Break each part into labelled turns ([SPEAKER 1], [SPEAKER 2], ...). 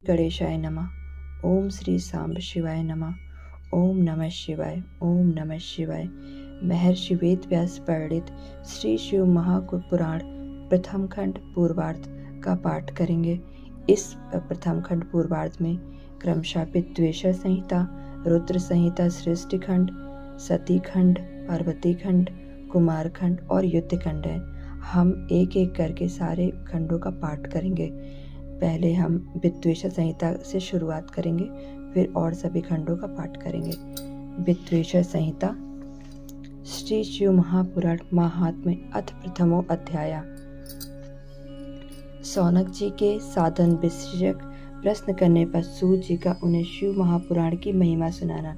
[SPEAKER 1] गणेशाय नमः। ओम श्री सांब शिवाय नमः। ओम नमः शिवाय। ओम नमः शिवाय। महर्षि वेद व्यास वर्णित श्री शिव महापुराण प्रथम खंड पूर्वार्ध का पाठ करेंगे। इस प्रथम खंड पूर्वार्ध में क्रमशः विद्वेषण संहिता, रुद्र संहिता, सृष्टि खंड, सती खंड, पार्वती खंड, कुमार खंड और युद्ध खंड है। हम एक एक करके सारे खंडों का पाठ करेंगे। पहले हम विद्वेषण संहिता से शुरुआत करेंगे, फिर और सभी खंडों का पाठ करेंगे। विद्वेषण संहिता। श्री शिव महापुराण महात्म्य अथ प्रथमो अध्याय। सौनक जी के साधन विषयक प्रश्न करने पर सूत जी का उन्हें शिव महापुराण की महिमा सुनाना।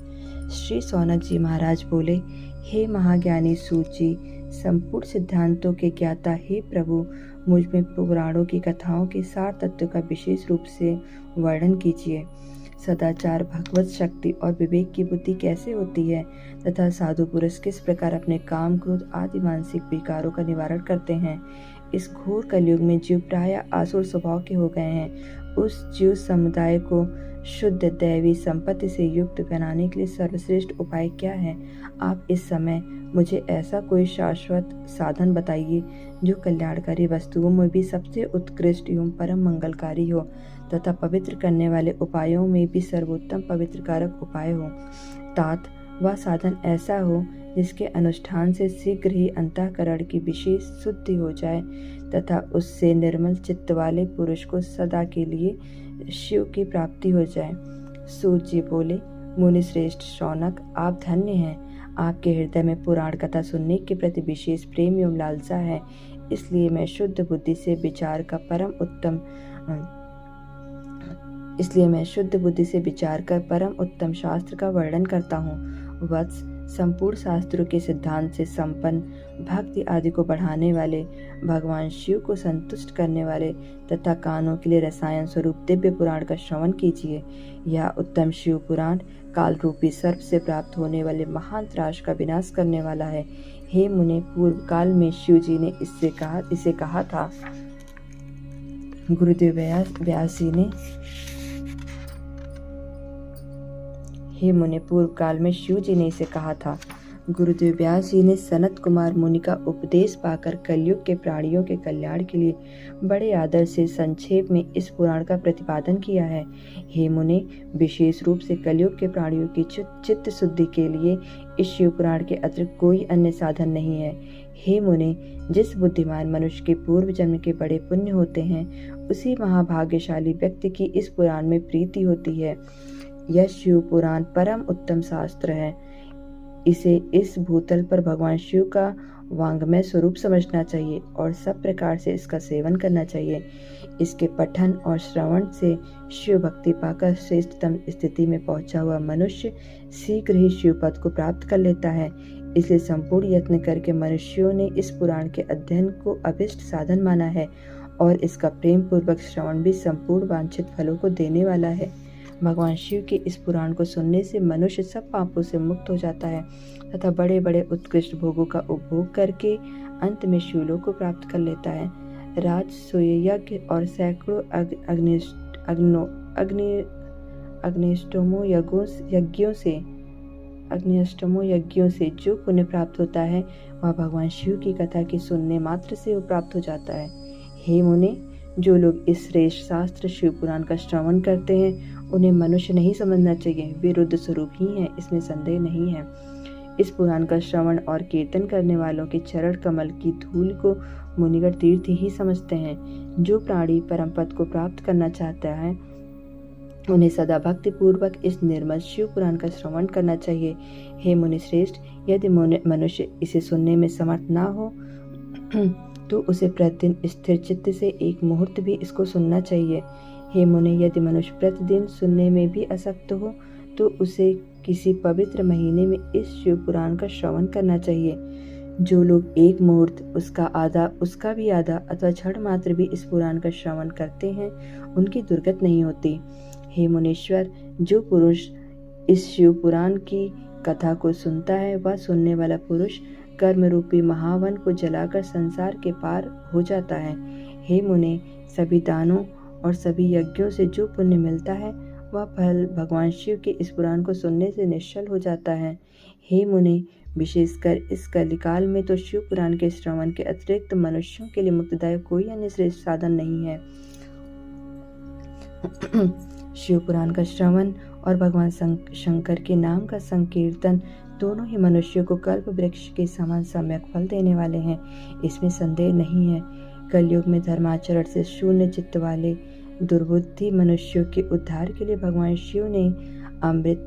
[SPEAKER 1] श्री सौनक जी महाराज बोले, हे महाज्ञानी सूत जी, संपूर्ण सिद्धांतों के ज्ञाता हे प्रभु, मुझ में पुराणों की कथाओं के सार तत्व का विशेष रूप से वर्णन कीजिए। सदाचार, भगवत शक्ति और विवेक की बुद्धि कैसे होती है तथा साधु पुरुष किस प्रकार अपने काम, क्रोध आदि मानसिक विकारों का निवारण करते हैं। इस घोर कलयुग में जीव प्राय आसुर स्वभाव के हो गए हैं। उस जीव समुदाय को शुद्ध दैवी संपत्ति से युक्त बनाने के लिए सर्वश्रेष्ठ उपाय क्या है? आप इस समय मुझे ऐसा कोई शाश्वत साधन बताइए जो कल्याणकारी वस्तुओं में भी सबसे उत्कृष्ट एवं परम मंगलकारी हो तथा पवित्र करने वाले उपायों में भी सर्वोत्तम पवित्रकारक उपाय हो। तात वह साधन ऐसा हो जिसके अनुष्ठान से शीघ्र ही अंतःकरण की विशेष शुद्धि हो जाए तथा उससे निर्मल चित्त वाले पुरुष को सदा के लिए शिव की प्राप्ति हो जाए। सूत जी बोले, मुनि श्रेष्ठ शौनक, आप धन्य हैं। आपके हृदय में पुराण कथा सुनने के प्रति विशेष प्रेम एवं लालसा है, इसलिए मैं शुद्ध बुद्धि से विचार कर परम उत्तम शास्त्र का वर्णन करता हूँ। वत्स, संपूर्ण शास्त्रों के सिद्धांत से संपन्न, भक्ति आदि को बढ़ाने वाले, भगवान शिव को संतुष्ट करने वाले तथा कानों के लिए रसायन स्वरूप दिव्य पुराण का श्रवण कीजिए। यह उत्तम शिव पुराण काल रूपी सर्प से प्राप्त होने वाले महान त्रास का विनाश करने वाला है। हे मुने, पूर्व काल में शिव जी ने इसे कहा था। गुरुदेव व्यास जी ने हे मुने, पूर्व काल में शिव जी ने इसे कहा था। गुरुदेव व्यास जी ने सनत कुमार मुनि का उपदेश पाकर कलयुग के प्राणियों के कल्याण के लिए बड़े आदर से संक्षेप में इस पुराण का प्रतिपादन किया है। हे मुने, विशेष रूप से कलयुग के प्राणियों की चित्त शुद्धि के लिए इस शिव पुराण के अतिरिक्त कोई अन्य साधन नहीं है। हे मुने, जिस बुद्धिमान मनुष्य के पूर्व जन्म के बड़े पुण्य होते हैं, उसी महाभाग्यशाली व्यक्ति की इस पुराण में प्रीति होती है। यह शिव पुराण परम उत्तम शास्त्र है। इसे इस भूतल पर भगवान शिव का वांग्मय स्वरूप समझना चाहिए और सब प्रकार से इसका सेवन करना चाहिए। इसके पठन और श्रवण से शिव भक्ति पाकर श्रेष्ठतम स्थिति में पहुंचा हुआ मनुष्य शीघ्र ही शिव पद को प्राप्त कर लेता है। इसलिए संपूर्ण यत्न करके मनुष्यों ने इस पुराण के अध्ययन को अभिष्ट साधन माना है और इसका प्रेम पूर्वक श्रवण भी संपूर्ण वांछित फलों को देने वाला है। भगवान शिव के इस पुराण को सुनने से मनुष्य सब पापों से मुक्त हो जाता है तथा बड़े बड़े उत्कृष्ट भोगों का उपभोग करके अंत में शिवलोक को प्राप्त कर लेता है। राजसूय यज्ञ और सैकड़ों अग्निष्टोमों यज्ञों से जो पुण्य प्राप्त होता है, वह भगवान शिव की कथा के सुनने मात्र से वो प्राप्त हो जाता है। हे मुने, जो लोग इस श्रेष्ठ शास्त्र शिव पुराण का श्रवण करते हैं, उन्हें मनुष्य नहीं समझना चाहिए। वे रुद्र स्वरूप ही हैं, इसमें संदेह नहीं है। इस पुराण का श्रवण और कीर्तन करने वालों के चरण कमल की धूल को मुनिगण तीर्थ ही समझते हैं। जो प्राणी परम पद को प्राप्त करना चाहता है, उन्हें सदा भक्ति पूर्वक इस निर्मल शिव पुराण का श्रवण करना चाहिए। हे मुनि श्रेष्ठ, यदि मनुष्य इसे सुनने में समर्थ ना हो तो उसे प्रतिदिन स्थिर चित्त से एक मुहूर्त भी इसको सुनना चाहिए। हे मुनि, यदि मनुष्य प्रतिदिन सुनने में भी असक्त हो तो उसे किसी पवित्र महीने में इस शिव पुराण का श्रवण करना चाहिए। जो लोग एक मुहूर्त, उसका भी आधा अथवा क्षण मात्र भी इस पुराण का श्रवण करते हैं, उनकी दुर्गति नहीं होती। हे मुनीश्वर, जो पुरुष इस शिव पुराण की कथा को सुनता है, वह सुनने वाला पुरुष कर्म रूपी महावन को जलाकर संसार के पार हो जाता है। हे मुने, सभी दानों और सभी यज्ञों से जो पुण्य मिलता है वह फल भगवान शिव के इस पुराण को सुनने से निश्चल हो जाता है। हे मुनि, विशेषकर इस कलिकाल में तो शिव पुराण के श्रवण के अतिरिक्त मनुष्यों के लिए मुक्तिदायक कोई अन्य श्रेष्ठ साधन नहीं है। शिव पुराण का श्रवण और भगवान शंकर के नाम का संकीर्तन दोनों ही मनुष्यों को कल्प वृक्ष के समान सम्यक फल देने वाले हैं, इसमें संदेह नहीं है। कलयुग में धर्माचरण से शून्य चित्त वाले दुर्बुद्धि मनुष्यों के उद्धार के लिए भगवान शिव ने अमृत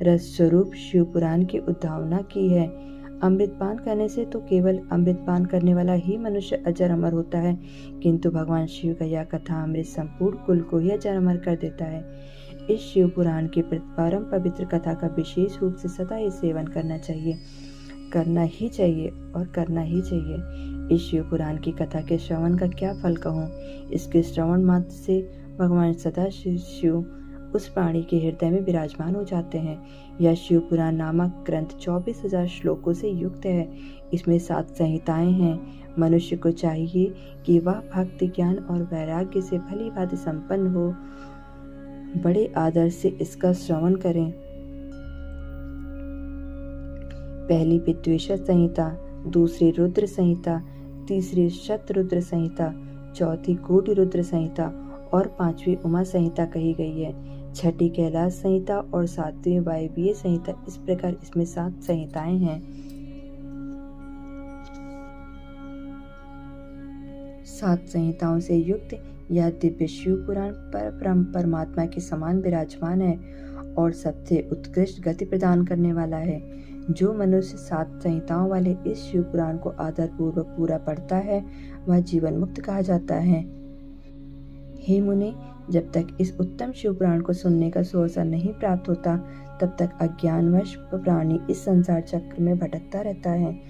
[SPEAKER 1] रस स्वरूप शिव पुराण की उद्भावना की है। अमृत पान करने से तो केवल अमृत पान करने वाला ही मनुष्य अजर अमर होता है, किंतु भगवान शिव का यह कथा अमृत संपूर्ण कुल को ही अजर अमर कर देता है। इस शिव पुराण की परम पवित्र कथा का विशेष रूप से सदा ही सेवन करना चाहिए, करना ही चाहिए और करना ही चाहिए। इस शिव पुराण की कथा के श्रवण का क्या फल कहूँ। इसके श्रवण मात्र से भगवान सदा शिव उस प्राणी के हृदय में विराजमान हो जाते हैं। यह शिव पुराण नामक ग्रंथ 24,000 श्लोकों से युक्त है। इसमें 7 संहिताएं हैं। मनुष्य को चाहिए कि वह भक्ति, ज्ञान और वैराग्य से भली भांति संपन्न हो, बड़े आदर से इसका श्रवण करें। पहली विद्वेषा संहिता, दूसरी रुद्र संहिता, तीसरी शतरुद्र संहिता, चौथी कोटि रुद्र संहिता और 5वीं उमा संहिता कही गई है। छठी कैलाश संहिता और 7वीं वायवीय संहिता। इस प्रकार इसमें 7 संहिताएं हैं। 7 संहिताओं से युक्त यह दिव्य शिव पुराण परब्रह्म परमात्मा के समान विराजमान है और सबसे उत्कृष्ट गति प्रदान करने वाला है। जो मनुष्य 7 संहिताओं वाले इस शिव पुराण को आदर पूर्वक पूरा पढ़ता है वह जीवन मुक्त कहा जाता है। हे मुनि, जब तक इस उत्तम शिव पुराण को सुनने का सुअवसर नहीं प्राप्त होता तब तक अज्ञानवश प्राणी इस संसार चक्र में भटकता रहता है।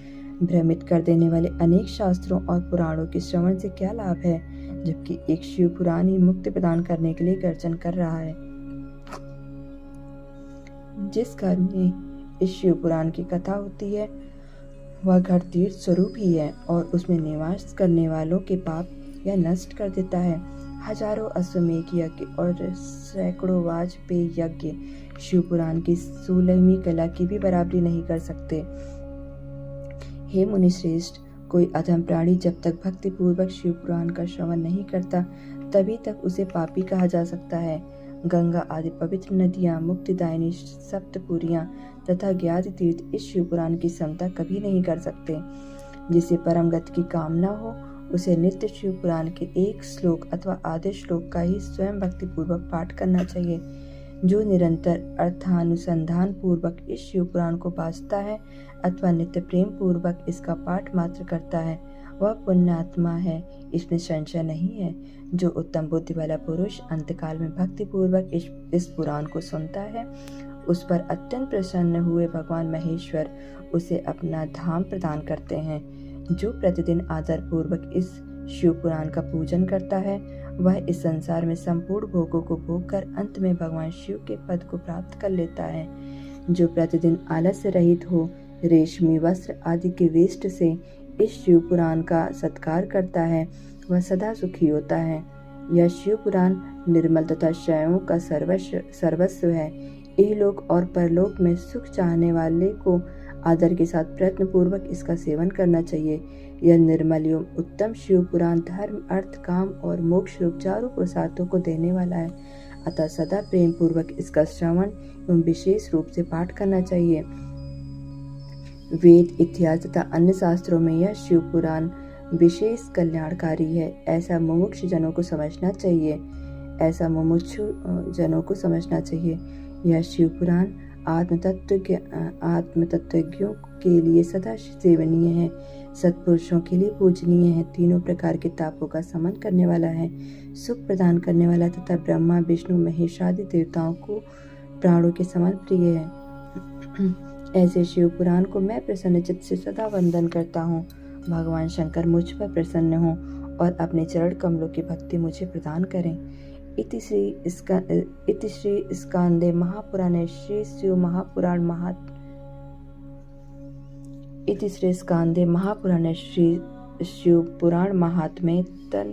[SPEAKER 1] भ्रमित कर देने वाले अनेक शास्त्रों और पुराणों के श्रवण से क्या लाभ है, जबकि एक शिव पुराण ही मुक्ति प्रदान करने के लिए गर्जन कर रहा है। जिस घर में इस शिव पुराण की कथा होती है वह घर तीर्थ स्वरूप ही है और उसमें निवास करने वालों के पाप यह नष्ट कर देता है। हजारों अश्वमेध यज्ञ और सैकड़ों वाजपेयी यज्ञ शिव पुराण की 16वीं कला की भी बराबरी नहीं कर सकते। हे मुनि श्रेष्ठ, कोई अधम प्राणी जब तक भक्ति पूर्वक शिव पुराण का श्रवण नहीं करता तभी तक उसे पापी कहा जा सकता है। गंगा आदि पवित्र नदियां, मुक्तिदायिनी सप्तपुरियां तथा ज्ञाति तीर्थ इस शिव पुराण की समता कभी नहीं कर सकते। जिसे परम गति की कामना हो उसे नित्य शिव पुराण के एक श्लोक अथवा आधे श्लोक का ही स्वयं भक्ति पूर्वक पाठ करना चाहिए। जो निरंतर अर्थानुसंधान पूर्वक इस शिव पुराण को वाचता है अथवा नित्य प्रेम पूर्वक इसका पाठ मात्र करता है वह पुण्यात्मा है, इसमें संशय नहीं है। जो उत्तम बुद्धि वाला पुरुष अंतकाल में भक्ति पूर्वक इस पुराण को सुनता है उस पर अत्यंत प्रसन्न हुए भगवान महेश्वर उसे अपना धाम प्रदान करते हैं। जो प्रतिदिन आदर पूर्वक इस शिव पुराण का पूजन करता है वह इस संसार में संपूर्ण भोगों को भोग कर अंत में भगवान शिव के पद को प्राप्त कर लेता है। जो प्रतिदिन आलस्य रहित हो, रेशमी वस्त्र आदि के वेस्ट से इस शिव पुराण का सत्कार करता है वह सदा सुखी होता है। यह शिव पुराण निर्मल तथा क्षयों का सर्वस्व है। इहलोक और परलोक में सुख चाहने वाले को आदर के साथ प्रयत्न पूर्वक इसका सेवन करना चाहिए। यह निर्मल एवं उत्तम शिव पुराण धर्म, अर्थ, काम और मोक्ष रूप चारों पुरुषार्थों को देने वाला है। अतः सदा प्रेम पूर्वक इसका श्रवण एवं विशेष रूप से पाठ करना चाहिए। वेद, इतिहास तथा अन्य शास्त्रों में यह शिव पुराण विशेष कल्याणकारी है। ऐसा मुमुक्षु जनों को समझना चाहिए। यह शिव पुराण आत्मतत्वज्ञों के लिए सदा सेवनीय है, सत्पुरुषों के लिए पूजनीय है, तीनों प्रकार के तापों का समन करने वाला है, सुख प्रदान करने वाला तथा ब्रह्मा, विष्णु, महेश आदि देवताओं को प्राणों के समान प्रिय है। ऐसे शिव पुराण को मैं प्रसन्न चित्त से सदा वंदन करता हूँ। भगवान शंकर मुझ पर प्रसन्न हों और अपने चरण कमलों की भक्ति मुझे प्रदान करें। इति श्री स्कांदे महापुराणे श्री शिव महापुराण शिव पुराण महात्म्य तन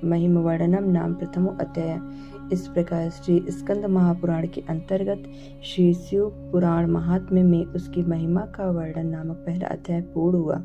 [SPEAKER 1] महिमवर्णनम नाम प्रथमो अध्याय। इस प्रकार श्री स्कंद महापुराण के अंतर्गत श्री शिव पुराण महात्म्य में उसकी महिमा का वर्णन नामक पहला अध्याय पूर्ण हुआ।